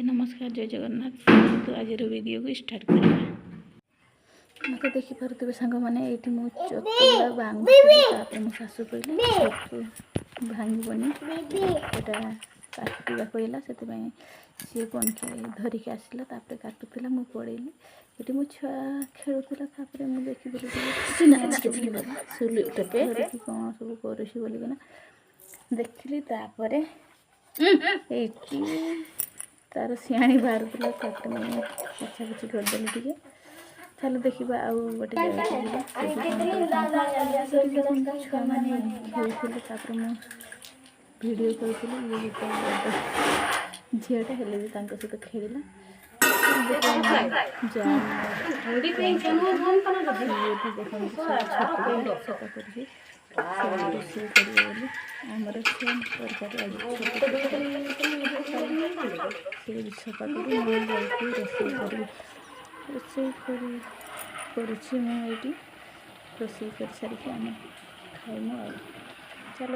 हाय नमस्कार जय जगन्नाथ। तो आज वीडियो को स्टार्ट करिया मत देखि पारुथिबे सांग माने एठी मु चकुला भांगुଥିଲି तापर मो सासु कहले चकु भांगबनी एटा काटिबा कहला सेति पई सी कोनके धरिके आसिला तापर काटुथिला मु पड़ेली एठी मु छुआ खेलुथिला तापर मु देखि देली सिना चिकिथिला सुलु टपे कोन सब करछि बोली ना देखिली तापर एठी तार सियाणी बाहर मुझे पछा पछी करदेली टे चलो देखा आउ गोटे छुआ मैंने खेलते भिडियो करूँ झीटा हेल्ले भी सहित खेलला रोषे कर आमर सफा कर रोषे कर रोषे कर सारिक आम खाइमु।